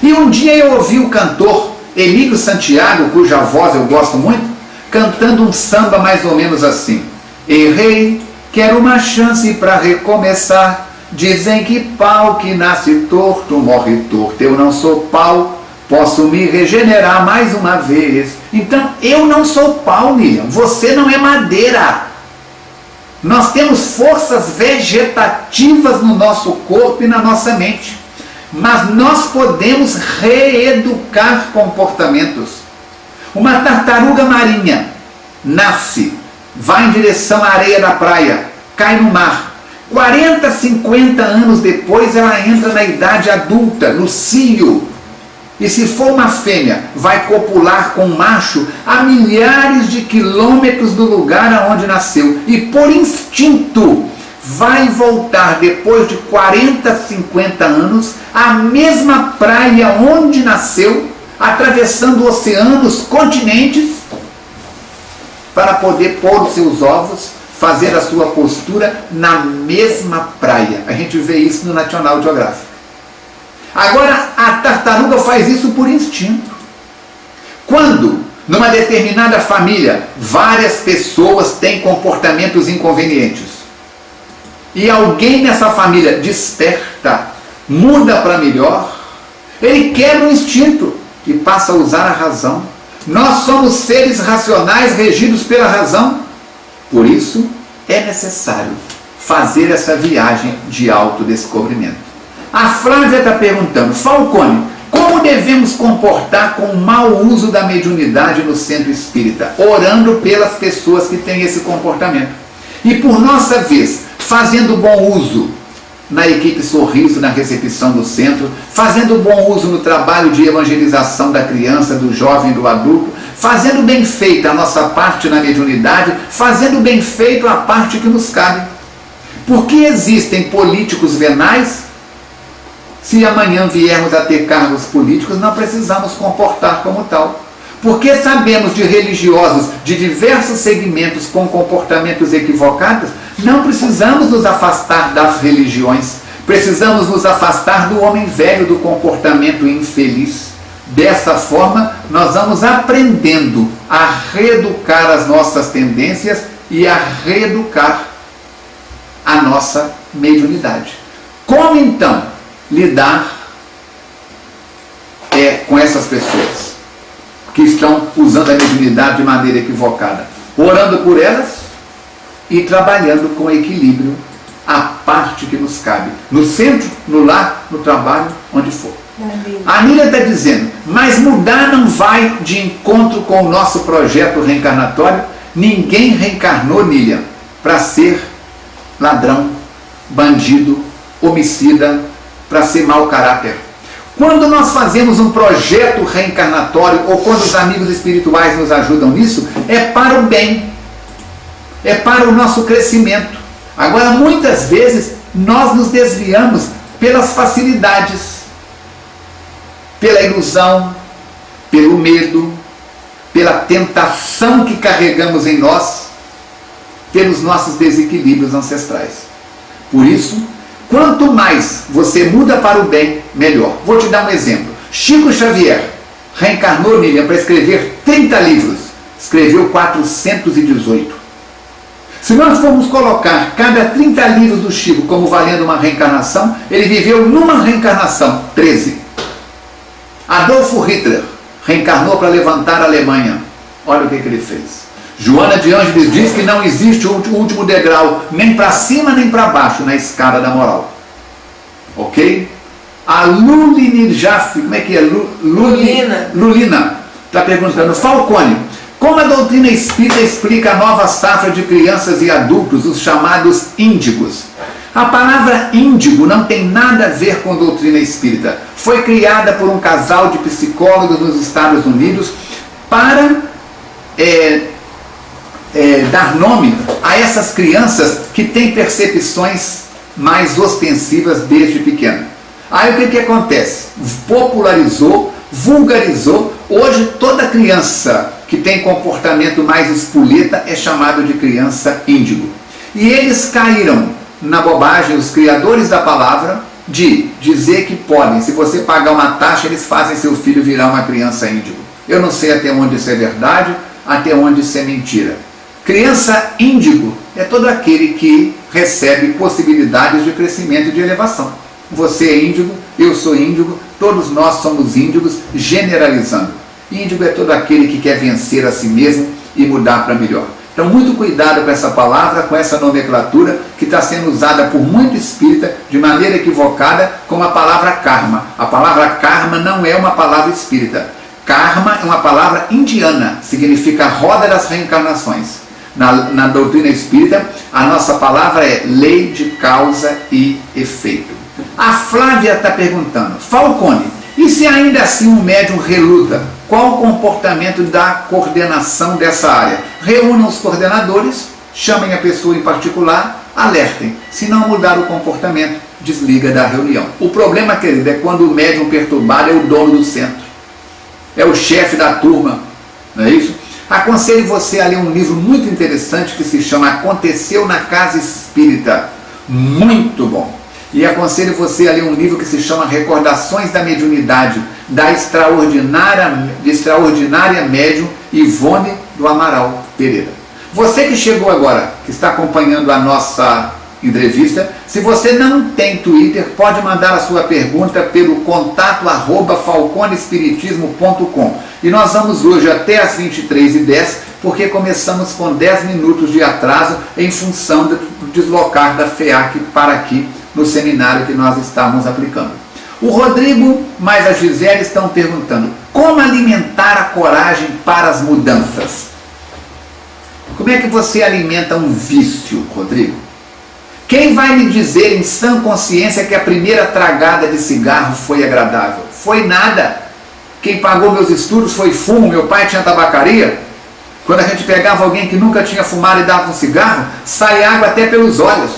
E um dia eu ouvi o cantor Emílio Santiago, cuja voz eu gosto muito, cantando um samba mais ou menos assim. Errei, quero uma chance para recomeçar. Dizem que pau que nasce torto, morre torto. Eu não sou pau, posso me regenerar mais uma vez. Então, eu não sou pau, Miriam. Você não é madeira. Nós temos forças vegetativas no nosso corpo e na nossa mente. Mas nós podemos reeducar comportamentos. Uma tartaruga marinha nasce, vai em direção à areia da praia, cai no mar. 40, 50 anos depois ela entra na idade adulta, no cio. E se for uma fêmea, vai copular com um macho a milhares de quilômetros do lugar aonde nasceu. E por instinto vai voltar depois de 40, 50 anos à mesma praia onde nasceu, atravessando oceanos, continentes, para poder pôr os seus ovos, fazer a sua postura na mesma praia. A gente vê isso no National Geographic. Agora, a tartaruga faz isso por instinto. Quando, numa determinada família, várias pessoas têm comportamentos inconvenientes, e alguém nessa família desperta, muda para melhor, ele quebra o instinto e passa a usar a razão. Nós somos seres racionais regidos pela razão. Por isso, é necessário fazer essa viagem de autodescobrimento. A Flávia está perguntando, Falcone, Como devemos comportar com o mau uso da mediunidade no centro espírita? Orando pelas pessoas que têm esse comportamento. E por nossa vez, fazendo bom uso na equipe Sorriso, na recepção do centro, fazendo bom uso no trabalho de evangelização da criança, do jovem, do adulto, fazendo bem feita a nossa parte na mediunidade, fazendo bem feito a parte que nos cabe. Porque existem políticos venais? Se amanhã viermos a ter cargos políticos, não precisamos comportar como tal. Porque sabemos de religiosos de diversos segmentos com comportamentos equivocados, não precisamos nos afastar das religiões. Precisamos nos afastar do homem velho, do comportamento infeliz. Dessa forma, nós vamos aprendendo a reeducar as nossas tendências e a reeducar a nossa mediunidade. Como então lidar com essas pessoas que estão usando a mediunidade de maneira equivocada? Orando por elas e trabalhando com equilíbrio a parte que nos cabe. No centro, no lar, no trabalho, onde for. A Nília está dizendo, mas mudar não vai de encontro com o nosso projeto reencarnatório. Ninguém reencarnou, Nília, para ser ladrão, bandido, homicida, para ser mau caráter. Quando nós fazemos um projeto reencarnatório, ou quando os amigos espirituais nos ajudam nisso, é para o bem, é para o nosso crescimento. Agora, muitas vezes, nós nos desviamos pelas facilidades, pela ilusão, pelo medo, pela tentação que carregamos em nós, pelos nossos desequilíbrios ancestrais. Por isso, quanto mais você muda para o bem, melhor. Vou te dar um exemplo. Chico Xavier reencarnou, Nília, para escrever 30 livros. Escreveu 418. Se nós formos colocar cada 30 livros do Chico como valendo uma reencarnação, ele viveu numa reencarnação 13. Adolfo Hitler reencarnou para levantar a Alemanha. Olha o que ele fez. Joana de Ângeles diz que não existe o último degrau, nem para cima nem para baixo, na escada da moral. Ok? A Luline Jaffe, como é que é? Lulina está perguntando, Falcone, como a doutrina espírita explica a nova safra de crianças e adultos, os chamados índigos? A palavra índigo não tem nada a ver com doutrina espírita. Foi criada por um casal de psicólogos nos Estados Unidos para dar nome a essas crianças que têm percepções mais ostensivas desde pequena. Aí o que acontece? Popularizou, vulgarizou. Hoje toda criança que tem comportamento mais espoleta é chamado de criança índigo. E eles caíram na bobagem, os criadores da palavra, de dizer que podem, se você pagar uma taxa, eles fazem seu filho virar uma criança índigo. Eu não sei até onde isso é verdade, até onde isso é mentira. Criança índigo é todo aquele que recebe possibilidades de crescimento e de elevação. Você é índigo, eu sou índigo, todos nós somos índigos, generalizando. Índigo é todo aquele que quer vencer a si mesmo e mudar para melhor. Então, muito cuidado com essa palavra, com essa nomenclatura que está sendo usada por muito espírita de maneira equivocada, como a palavra karma. A palavra karma não é uma palavra espírita. Karma é uma palavra indiana, significa roda das reencarnações. Na doutrina espírita, a nossa palavra é lei de causa e efeito. A Flávia está perguntando, Falcone, e se ainda assim um médium reluta? Qual o comportamento da coordenação dessa área? Reúnam os coordenadores, chamem a pessoa em particular, alertem. Se não mudar o comportamento, desliga da reunião. O problema, querido, é quando o médium perturbado é o dono do centro. É o chefe da turma, não é isso? Aconselho você a ler um livro muito interessante que se chama Aconteceu na Casa Espírita. Muito bom. E aconselho você a ler um livro que se chama Recordações da Mediunidade, da extraordinária médium Ivone do Amaral Pereira. Você que chegou agora, que está acompanhando a nossa entrevista, se você não tem Twitter, pode mandar a sua pergunta pelo contato@falconespiritismo.com. E nós vamos hoje até às 23h10, porque começamos com 10 minutos de atraso em função do deslocar da FEAC para aqui, no seminário que nós estamos aplicando. O Rodrigo mais a Gisele estão perguntando: como alimentar a coragem para as mudanças? Como é que você alimenta um vício, Rodrigo? Quem vai me dizer em sã consciência que a primeira tragada de cigarro foi agradável? Foi nada. Quem pagou meus estudos foi fumo, meu pai tinha tabacaria. Quando a gente pegava alguém que nunca tinha fumado e dava um cigarro, sai água até pelos olhos.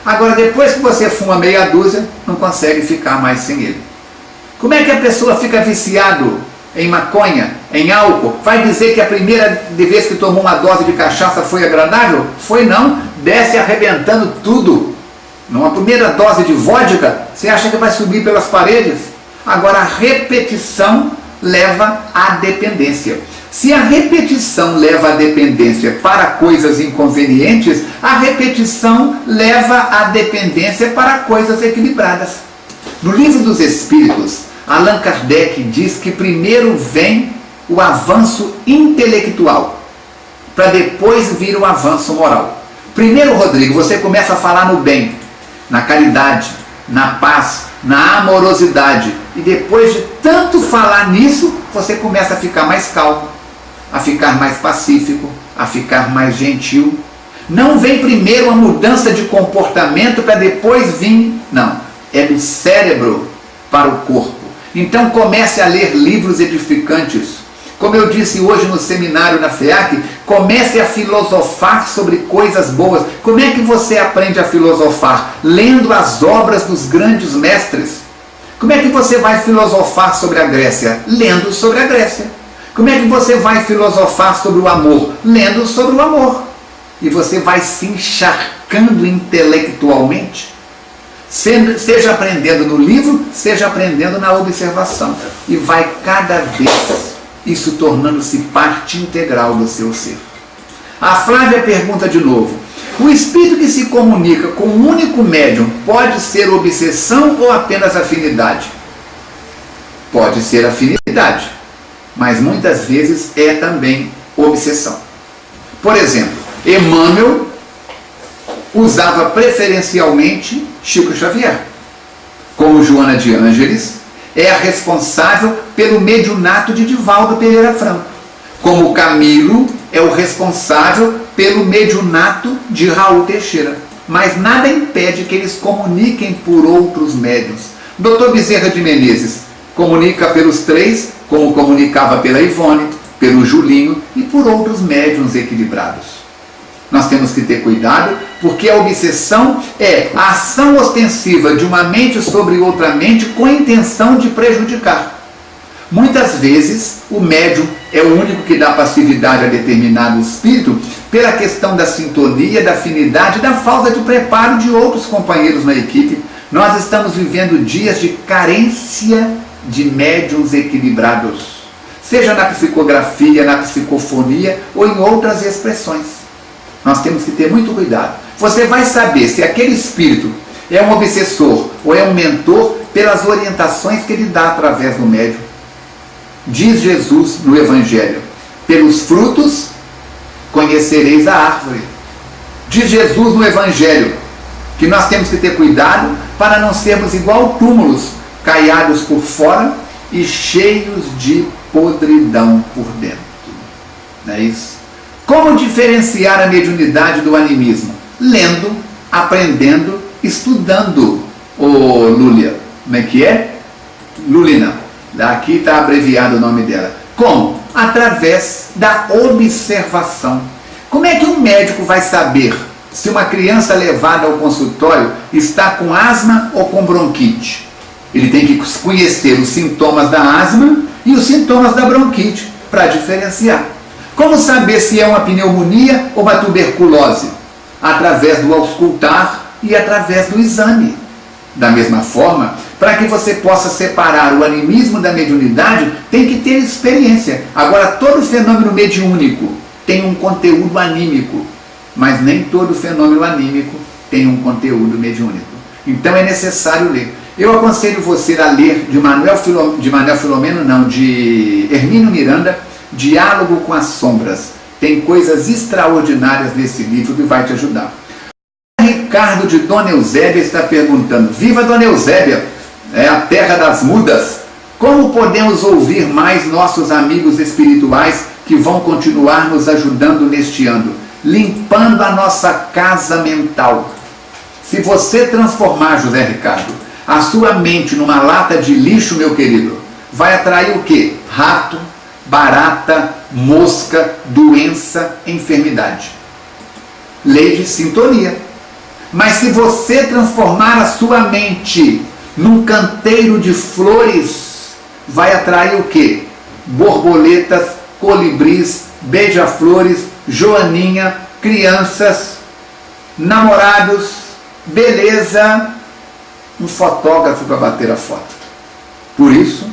Agora, depois que você fuma meia dúzia, não consegue ficar mais sem ele. Como é que a pessoa fica viciado em maconha, em álcool? Vai dizer que a primeira vez que tomou uma dose de cachaça foi agradável? Foi não, desce arrebentando tudo. Numa primeira dose de vodka, você acha que vai subir pelas paredes? Agora, a repetição leva à dependência. Se a repetição leva à dependência para coisas inconvenientes, a repetição leva à dependência para coisas equilibradas. No Livro dos Espíritos, Allan Kardec diz que primeiro vem o avanço intelectual, para depois vir o avanço moral. Primeiro, Rodrigo, você começa a falar no bem, na caridade, na paz, na amorosidade, e depois de tanto falar nisso, você começa a ficar mais calmo, a ficar mais pacífico, a ficar mais gentil. Não vem primeiro a mudança de comportamento para depois vir, não, é do cérebro para o corpo. Então comece a ler livros edificantes. Como eu disse hoje no seminário na FEAC, comece a filosofar sobre coisas boas. Como é que você aprende a filosofar? Lendo as obras dos grandes mestres. Como é que você vai filosofar sobre a Grécia? Lendo sobre a Grécia. Como é que você vai filosofar sobre o amor? Lendo sobre o amor. E você vai se encharcando intelectualmente. Seja aprendendo no livro, seja aprendendo na observação. E vai cada vez isso tornando-se parte integral do seu ser. A Flávia pergunta de novo: o espírito que se comunica com um único médium pode ser obsessão ou apenas afinidade? Pode ser afinidade, mas muitas vezes é também obsessão. Por exemplo, Emmanuel usava preferencialmente Chico Xavier. Como Joana de Ângeles é a responsável pelo mediunato de Divaldo Pereira Franco. Como Camilo é o responsável pelo mediunato de Raul Teixeira. Mas nada impede que eles comuniquem por outros médiuns. Dr. Bezerra de Menezes comunica pelos três, como comunicava pela Ivone, pelo Julinho e por outros médiuns equilibrados. Nós temos que ter cuidado, porque a obsessão é a ação ostensiva de uma mente sobre outra mente com a intenção de prejudicar. Muitas vezes o médium é o único que dá passividade a determinado espírito pela questão da sintonia, da afinidade, da falta de preparo de outros companheiros na equipe. Nós estamos vivendo dias de carência de médiuns equilibrados, seja na psicografia, na psicofonia ou em outras expressões. Nós temos que ter muito cuidado. Você vai saber se aquele espírito é um obsessor ou é um mentor pelas orientações que ele dá através do médium. Diz Jesus no Evangelho: pelos frutos conhecereis a árvore. Diz Jesus no Evangelho que nós temos que ter cuidado para não sermos igual túmulos, caiados por fora e cheios de podridão por dentro. Não é isso? Como diferenciar a mediunidade do animismo? Lendo, aprendendo, estudando. Lúlia, como é que é? Lulina. Aqui está abreviado o nome dela. Como? Através da observação. Como é que um médico vai saber se uma criança levada ao consultório está com asma ou com bronquite? Ele tem que conhecer os sintomas da asma e os sintomas da bronquite para diferenciar. Como saber se é uma pneumonia ou uma tuberculose? Através do auscultar e através do exame. Da mesma forma, para que você possa separar o animismo da mediunidade, tem que ter experiência. Agora, todo fenômeno mediúnico tem um conteúdo anímico, mas nem todo fenômeno anímico tem um conteúdo mediúnico. Então é necessário ler. Eu aconselho você a ler de Hermínio Miranda, Diálogo com as Sombras. Tem coisas extraordinárias nesse livro que vai te ajudar. Ricardo de Dona Eusébia está perguntando: viva Dona Eusébia! é a terra das mudas. Como podemos ouvir mais nossos amigos espirituais que vão continuar nos ajudando neste ano, limpando a nossa casa mental? Se você transformar, José Ricardo, a sua mente numa lata de lixo, meu querido, vai atrair o quê? Rato, barata, mosca, doença, enfermidade. Lei de sintonia. Mas se você transformar a sua mente num canteiro de flores, vai atrair o quê? Borboletas, colibris, beija-flores, joaninha, crianças, namorados, beleza, um fotógrafo para bater a foto. Por isso,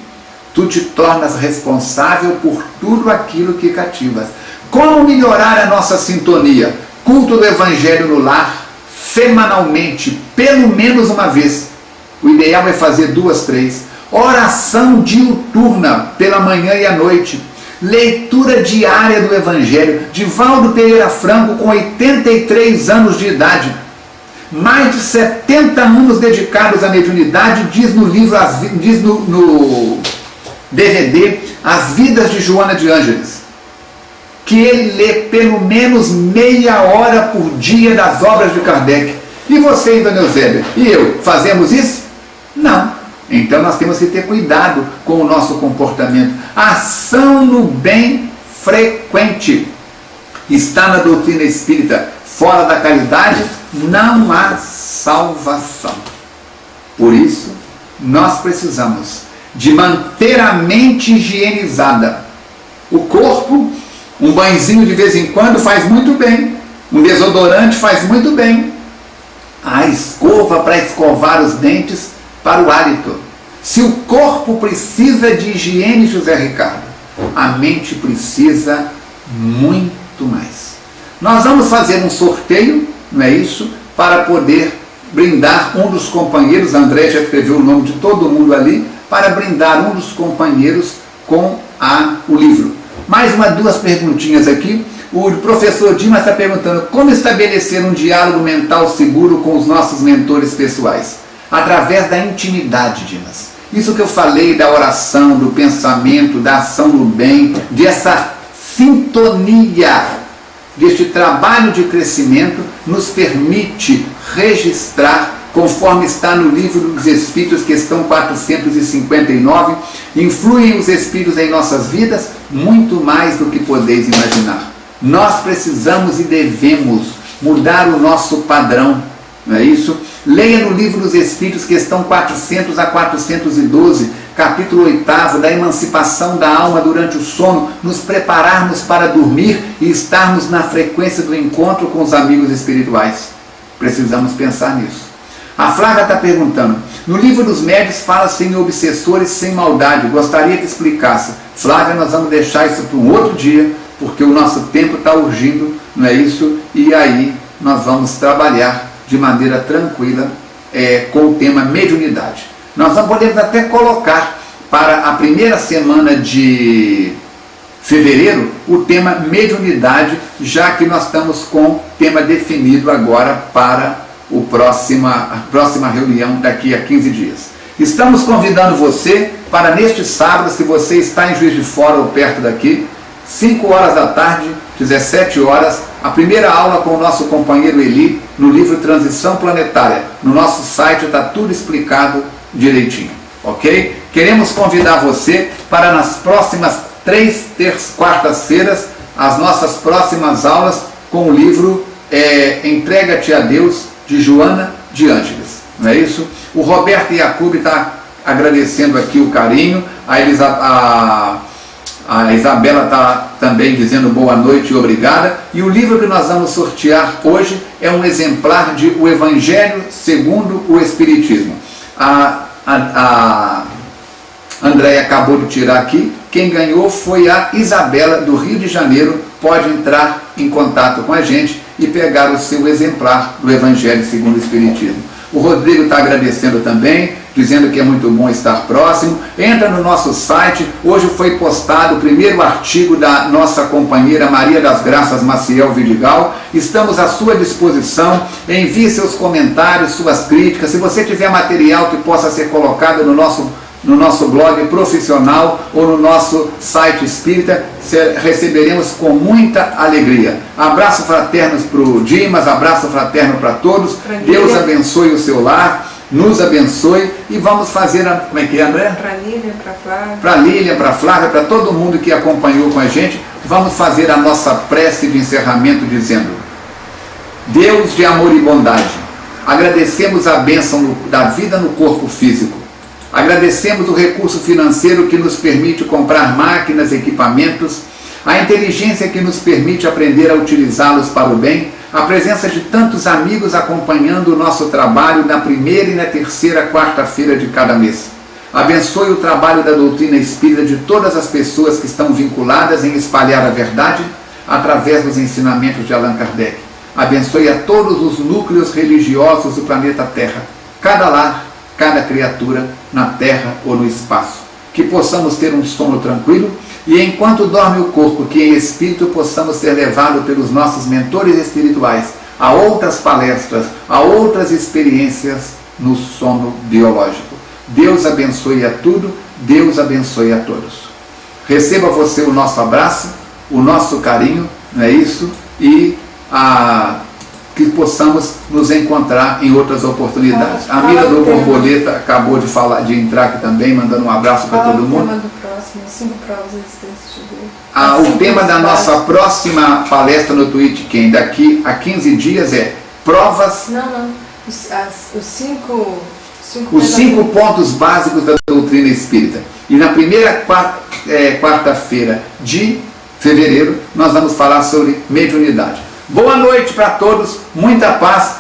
tu te tornas responsável por tudo aquilo que cativas. Como melhorar a nossa sintonia? Culto do Evangelho no lar, semanalmente, pelo menos uma vez. O ideal é fazer 2, 3. Oração diuturna, pela manhã e à noite. Leitura diária do Evangelho. Divaldo Pereira Franco, com 83 anos de idade. Mais de 70 anos dedicados à mediunidade, diz no livro, diz no DVD, As Vidas de Joana de Ângeles, que ele lê pelo menos meia hora por dia das obras de Kardec. E você, Dona Eusébia, e eu, fazemos isso? Não. Então nós temos que ter cuidado com o nosso comportamento. Ação no bem frequente. Está na doutrina espírita. Fora da caridade não há salvação. Por isso, nós precisamos de manter a mente higienizada. O corpo, um banhozinho de vez em quando faz muito bem. Um desodorante faz muito bem. A escova para escovar os dentes para o hálito. Se o corpo precisa de higiene, José Ricardo, a mente precisa muito mais. Nós vamos fazer um sorteio, não é isso? Para poder brindar um dos companheiros, André já escreveu o nome de todo mundo ali, para brindar um dos companheiros com o livro. Mais 2 perguntinhas aqui. O professor Dimas está perguntando como estabelecer um diálogo mental seguro com os nossos mentores pessoais. Através da intimidade, Dimas. Isso que eu falei da oração, do pensamento, da ação do bem, dessa sintonia, deste trabalho de crescimento, nos permite registrar, conforme está no Livro dos Espíritos, questão 459, influem os Espíritos em nossas vidas muito mais do que podeis imaginar. Nós precisamos e devemos mudar o nosso padrão, não é isso? Leia no Livro dos Espíritos, questão 400 a 412, capítulo 8, da emancipação da alma durante o sono, nos prepararmos para dormir e estarmos na frequência do encontro com os amigos espirituais. Precisamos pensar nisso. A Flávia está perguntando, no Livro dos Médios fala-se em obsessores sem maldade, gostaria que explicasse. Flávia, nós vamos deixar isso para um outro dia, porque o nosso tempo está urgindo, não é isso? E aí nós vamos trabalhar de maneira tranquila com o tema mediunidade. Nós podemos até colocar para a primeira semana de fevereiro o tema mediunidade, já que nós estamos com o tema definido agora para a próxima reunião daqui a 15 dias. Estamos convidando você para neste sábado, se você está em Juiz de Fora ou perto daqui, 5 horas da tarde, 17 horas, a primeira aula com o nosso companheiro Eli, no livro Transição Planetária. No nosso site está tudo explicado direitinho, ok? Queremos convidar você para nas próximas 3 quartas-feiras, as nossas próximas aulas com o livro Entrega-te a Deus, de Joana de Ângeles, não é isso? O Roberto Iacubi está agradecendo aqui o carinho, a Isabela está também dizendo boa noite e obrigada. E o livro que nós vamos sortear hoje é um exemplar de O Evangelho segundo o Espiritismo. A Andréia acabou de tirar aqui. Quem ganhou foi a Isabela, do Rio de Janeiro. Pode entrar em contato com a gente e pegar o seu exemplar do Evangelho segundo o Espiritismo. O Rodrigo está agradecendo também. dizendo que é muito bom estar próximo. Entra no nosso site, hoje foi postado o primeiro artigo da nossa companheira Maria das Graças Maciel Vidigal. Estamos à sua disposição, envie seus comentários, suas críticas. Se você tiver material que possa ser colocado no nosso blog profissional ou no nosso site espírita, receberemos com muita alegria. Abraço fraterno para o Dimas, abraço fraterno para todos. Deus abençoe o seu lar, nos abençoe e vamos fazer, como é que é, André? Para Lília, para Flávia. Para Lília, para Flávia, para todo mundo que acompanhou com a gente, vamos fazer a nossa prece de encerramento dizendo: Deus de amor e bondade, agradecemos a bênção da vida no corpo físico. Agradecemos o recurso financeiro que nos permite comprar máquinas, equipamentos, a inteligência que nos permite aprender a utilizá-los para o bem, a presença de tantos amigos acompanhando o nosso trabalho na primeira e na terceira quarta-feira de cada mês. Abençoe o trabalho da doutrina espírita de todas as pessoas que estão vinculadas em espalhar a verdade através dos ensinamentos de Allan Kardec. Abençoe a todos os núcleos religiosos do planeta Terra, cada lar, cada criatura na terra ou no espaço. Que possamos ter um sono tranquilo e enquanto dorme o corpo, que em espírito possamos ser levados pelos nossos mentores espirituais a outras palestras, a outras experiências no sono biológico. Deus abençoe a tudo, Deus abençoe a todos. Receba você o nosso abraço, o nosso carinho, não é isso? E que possamos nos encontrar em outras oportunidades. A Mira do Borboleta acabou de entrar aqui também, mandando um abraço para todo mundo. O tema do próximo, 5 provas existentes de Deus. O tema da nossa próxima palestra no Twitch, daqui a 15 dias é provas... Os 5 pontos básicos da doutrina espírita. E na primeira quarta-feira de fevereiro, nós vamos falar sobre mediunidade. Boa noite para todos, muita paz,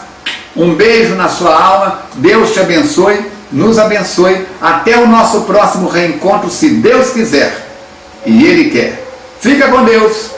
um beijo na sua alma, Deus te abençoe, nos abençoe, até o nosso próximo reencontro, se Deus quiser, e Ele quer. Fica com Deus.